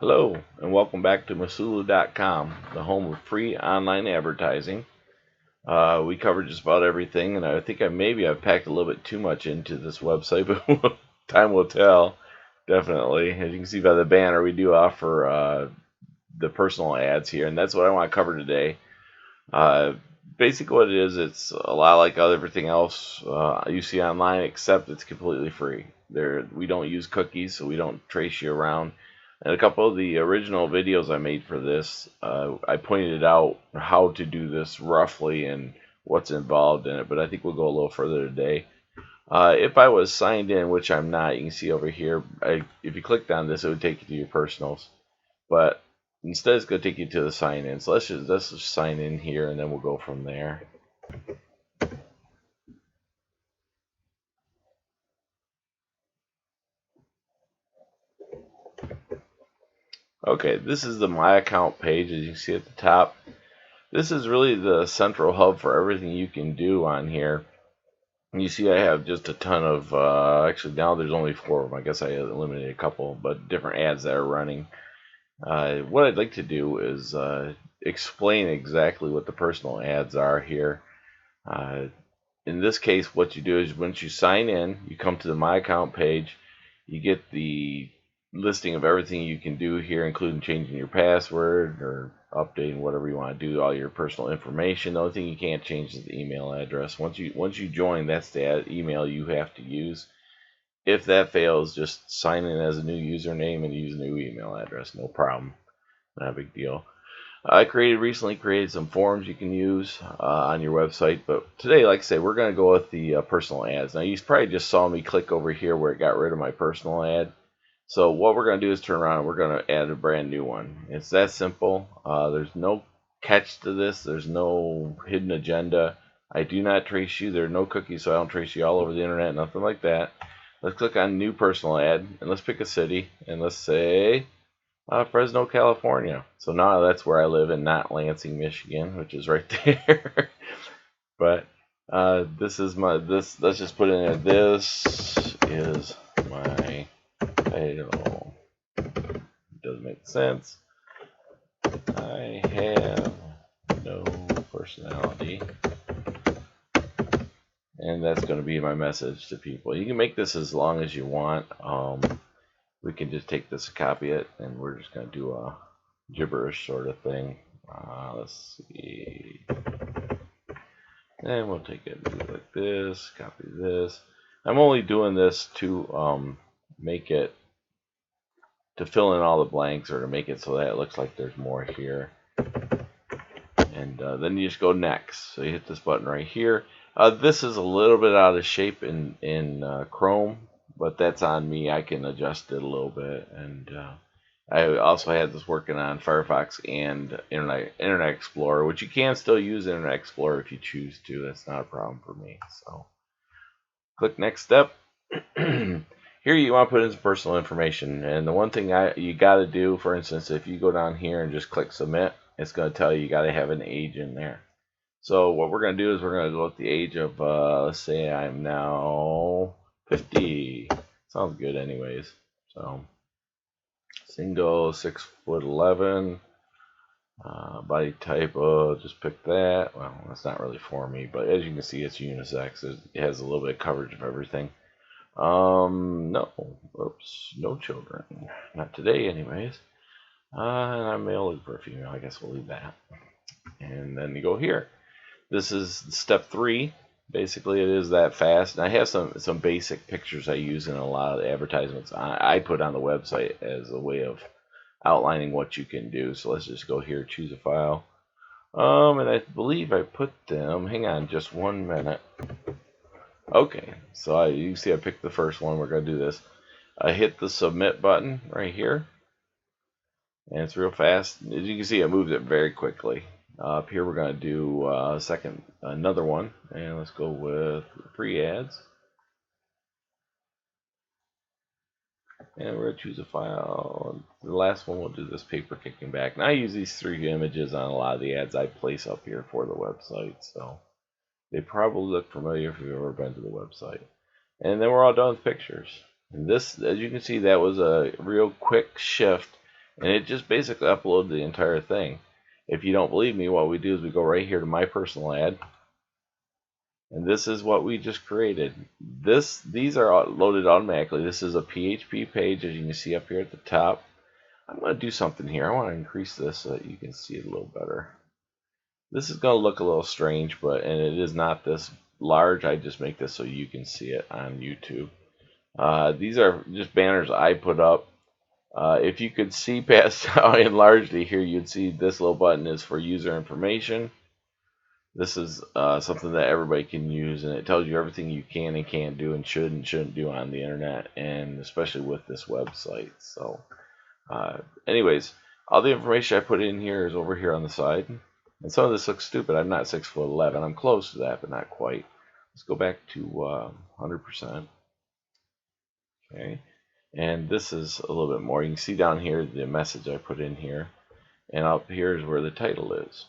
Hello, and welcome back to Missulu.com, the home of free online advertising. We covered just about everything, and I think I've packed a little bit too much into this website, but time will tell. Definitely, as you can see by the banner, we do offer the personal ads here, and that's what I want to cover today. Uh, Basically, what it is, it's a lot like everything else you see online, except it's completely free. We don't use cookies, so we don't trace you around. And a couple of the original videos I made for this, I pointed out how to do this roughly and what's involved in it, but I think we'll go a little further today. If I was signed in, which I'm not, you can see over here, if you clicked on this, it would take you to your personals. But instead, it's going to take you to the sign in. So let's just sign in here, and then we'll go from there. Okay, this is the My Account page, as you can see at the top. This is really the central hub for everything you can do on here. You see I have just a ton of, actually now there's only 4 of them. I guess I eliminated a couple, but different ads that are running. What I'd like to do is explain exactly what the personal ads are here. In this case, what you do is once you sign in, you come to the My Account page, you get the listing of everything you can do here, including changing your password or updating whatever you want to do, all your personal information. The only thing you can't change is the email address. Once you join, that's the email you have to use. If that fails, just sign in as a new username and use a new email address. No problem. Not a big deal. I recently created some forms you can use on your website, but today, like I say, we're going to go with the personal ads. Now, you probably just saw me click over here where it got rid of my personal ad. So what we're going to do is turn around and we're going to add a brand new one. It's that simple. There's no catch to this. There's no hidden agenda. I do not trace you. There are no cookies, so I don't trace you all over the internet, nothing like that. Let's click on New Personal Ad, and let's pick a city, and let's say Fresno, California. So now that's where I live, and not Lansing, Michigan, which is right there. But this is this. Let's just put in there. This is my title. Doesn't make sense. I have no personality. And that's going to be my message to people. You can make this as long as you want. We can just take this, copy it, and we're just going to do a gibberish sort of thing. Let's see. And we'll take it and do it like this, copy this. I'm only doing this to make it, to fill in all the blanks or to make it so that it looks like there's more here. And then you just go next. So you hit this button right here. This is a little bit out of shape in Chrome, but that's on me. I can adjust it a little bit. And I also had this working on Firefox and Internet Explorer, which you can still use Internet Explorer if you choose to. That's not a problem for me. So click next step. Here you want to put in some personal information. And the one thing you got to do, for instance, if you go down here and just click submit, it's going to tell you got to have an age in there. So what we're going to do is we're going to go with the age of, let's say I'm now 50. Sounds good anyways. So single, 6'11", body type, just pick that. Well, that's not really for me, but as you can see, it's unisex. It has a little bit of coverage of everything. No, oops, no children. Not today anyways. And I'm male, looking for a female. I guess we'll leave that. And then you go here. This is step 3. Basically, it is that fast. And I have some basic pictures I use in a lot of the advertisements I put on the website as a way of outlining what you can do. So let's just go here, choose a file. And I believe I put them. Hang on, just 1 minute. Okay, so you can see I picked the first one. We're going to do this. I hit the submit button right here. And it's real fast. As you can see, it moves it very quickly. Up here, we're going to do another one, and let's go with free ads. And we're going to choose a file. The last one, we'll do this paper kicking back. And I use these 3 images on a lot of the ads I place up here for the website, so they probably look familiar if you've ever been to the website. And then we're all done with pictures. And this, as you can see, that was a real quick shift and it just basically uploaded the entire thing. If you don't believe me, what we do is we go right here to my personal ad, and this is what we just created. These are loaded automatically. This is a PHP page, as you can see up here at the top. I'm going to do something here. I want to increase this so that you can see it a little better. This is going to look a little strange, and it is not this large. I just make this so you can see it on YouTube. These are just banners I put up. If you could see past how I enlarged it here, you'd see this little button is for user information. This is something that everybody can use, and it tells you everything you can and can't do and should and shouldn't do on the internet, and especially with this website. So anyways, all the information I put in here is over here on the side. And some of this looks stupid. I'm not 6'11". I'm close to that, but not quite. Let's go back to 100%. Okay. And this is a little bit more. You can see down here the message I put in here. And up here is where the title is.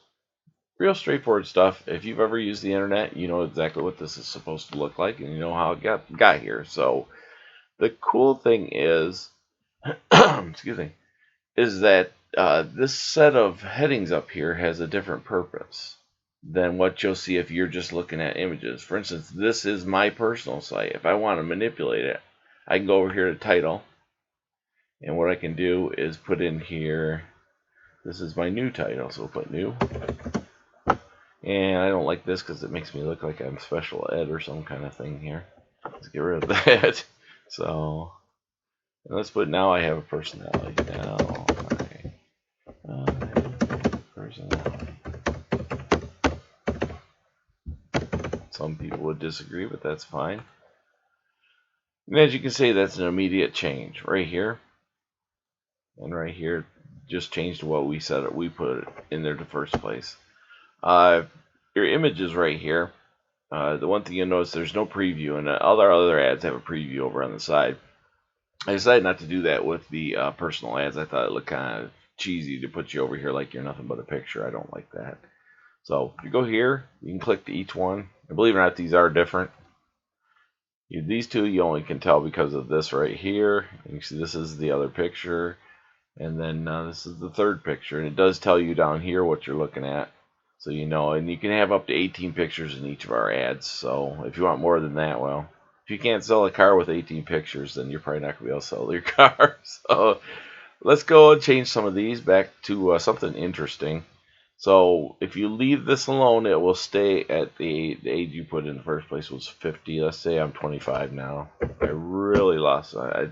Real straightforward stuff. If you've ever used the internet, you know exactly what this is supposed to look like, and you know how it got here. So the cool thing is, excuse me, is that this set of headings up here has a different purpose than what you'll see if you're just looking at images. For instance, this is my personal site. If I want to manipulate it, I can go over here to title, and what I can do is put in here, this is my new title, so we'll put new. And I don't like this because it makes me look like I'm special ed or some kind of thing here. Let's get rid of that. So let's put now I have a personality. Now I have a personality. Some people would disagree, but that's fine. And as you can see, that's an immediate change right here. And right here just changed to what we said we put it in there in the first place. Your images right here. The one thing you'll notice, there's no preview, and all our other ads have a preview over on the side. I decided not to do that with the personal ads. I thought it looked kind of cheesy to put you over here like you're nothing but a picture. I don't like that. So if you go here, you can click to each one. And believe it or not, these are different. These two you only can tell because of this right here. You see this is the other picture, and then this is the third picture, and it does tell you down here what you're looking at, so you know. And you can have up to 18 pictures in each of our ads. So if you want more than that, well, if you can't sell a car with 18 pictures, then you're probably not going to be able to sell your car. So let's go and change some of these back to something interesting. So if you leave this alone, it will stay at the age you put in the first place was 50. Let's say I'm 25 now. I really lost. I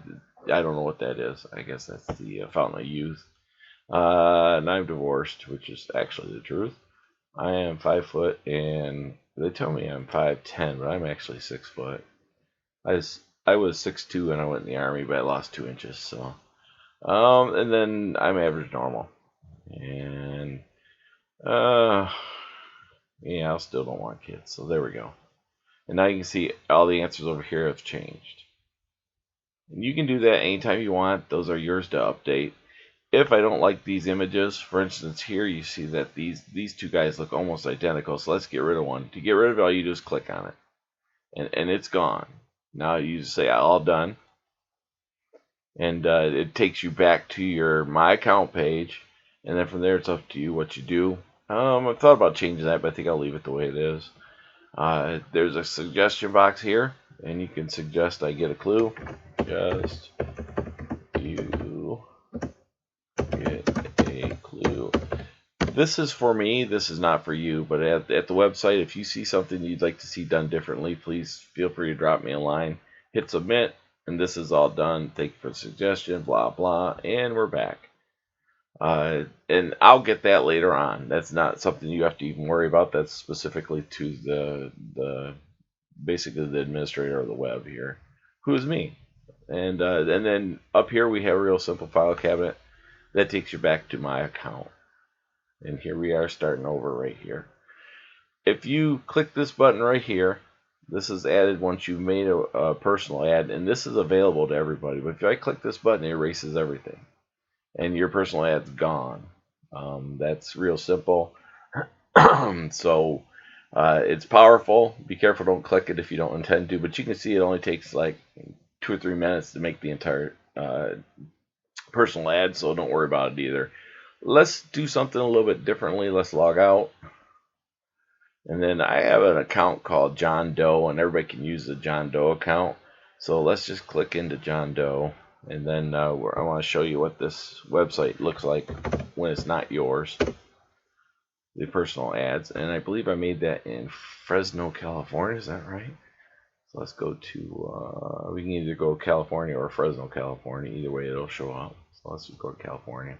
don't know what that is. I guess that's the fountain of youth. And I'm divorced, which is actually the truth. I am 5 foot, and they tell me I'm 5'10", but I'm actually 6 foot. I was 6'2" when I went in the army, but I lost 2 inches. So, and then I'm average normal, and yeah, I still don't want kids. So there we go. And now you can see all the answers over here have changed. And you can do that anytime you want. Those are yours to update. If I don't like these images, for instance, here you see that these two guys look almost identical. So let's get rid of one. To get rid of it, all you do is click on it, and it's gone. Now you just say all done, and it takes you back to your My Account page, and then from there it's up to you what you do. I've thought about changing that, but I think I'll leave it the way it is. There's a suggestion box here, and you can suggest I get a clue. Just you get a clue. This is for me. This is not for you, but at the website, if you see something you'd like to see done differently, please feel free to drop me a line. Hit submit, and this is all done. Thank you for the suggestion, blah, blah, and we're back. And I'll get that later on. That's not something you have to even worry about. That's specifically to the basically the administrator of the web here, who is me. And then up here we have a real simple file cabinet that takes you back to My Account. And here we are starting over right here. If you click this button right here, this is added once you've made a personal ad, and this is available to everybody. But if I click this button, it erases everything, and your personal ad's gone. That's real simple. So it's powerful. Be careful, don't click it if you don't intend to, but you can see it only takes like 2 or 3 minutes to make the entire personal ad, so don't worry about it either. Let's do something a little bit differently. Let's log out. And then I have an account called John Doe, and everybody can use the John Doe account. So let's just click into John Doe, and then I want to show you what this website looks like when it's not yours. The personal ads, and I believe I made that in Fresno, California. Is that right? So let's go to, we can either go California or Fresno, California. Either way, it'll show up. So let's just go to California.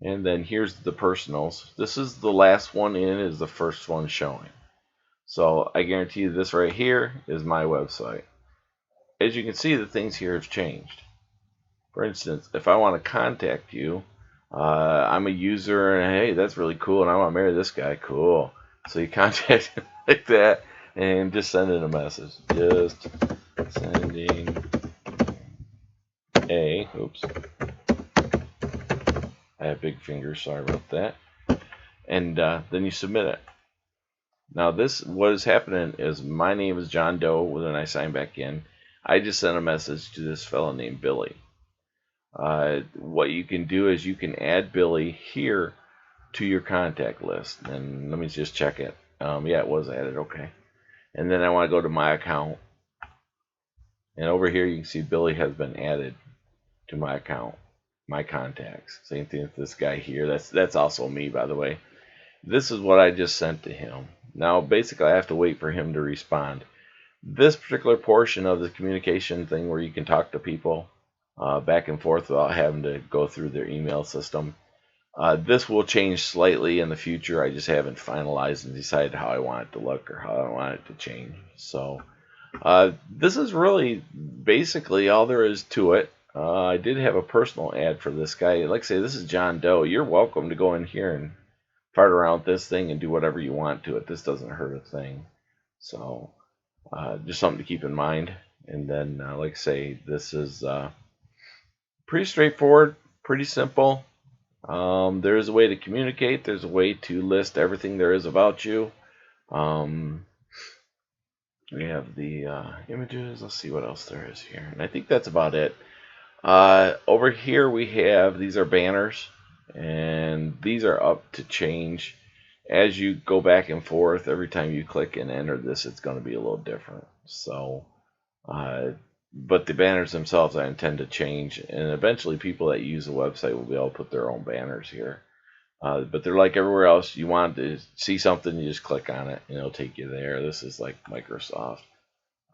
And then here's the personals. This is the last one in, is the first one showing. So I guarantee you this right here is my website. As you can see, the things here have changed. For instance, if I want to contact you, I'm a user, and hey, that's really cool, and I want to marry this guy. Cool. So you contact him like that, and just send in a message. Just sending a, oops, I have big fingers, sorry about that. And then you submit it. Now this, what is happening is my name is John Doe. When I sign back in, I just sent a message to this fellow named Billy. What you can do is you can add Billy here to your contact list. And let me just check it. Yeah, it was added. Okay. And then I want to go to my account. And over here you can see Billy has been added to my account, my contacts. Same thing with this guy here. That's also me, by the way. This is what I just sent to him. Now, basically, I have to wait for him to respond. This particular portion of the communication thing where you can talk to people back and forth without having to go through their email system, this will change slightly in the future. I just haven't finalized and decided how I want it to look or how I want it to change. So this is really basically all there is to it. I did have a personal ad for this guy. Like I say, this is John Doe. You're welcome to go in here and fart around with this thing and do whatever you want to it. This doesn't hurt a thing. So just something to keep in mind. And then, like I say, this is pretty straightforward, pretty simple. There is a way to communicate. There's a way to list everything there is about you. We have the images. Let's see what else there is here. And I think that's about it. Over here we have, these are banners, and these are up to change as you go back and forth. Every time you click and enter this, it's going to be a little different. So but the banners themselves I intend to change, and eventually people that use the website will be able to put their own banners here. But they're like everywhere else. You want to see something, you just click on it and it'll take you there. This is like Microsoft.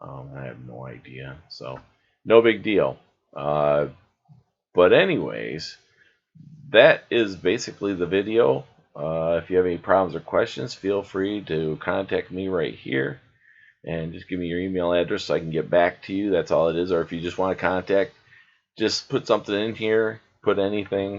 I have no idea, so no big deal. But anyways, that is basically the video. If you have any problems or questions, feel free to contact me right here and just give me your email address so I can get back to you. That's all it is. Or if you just want to contact, just put something in here, put anything.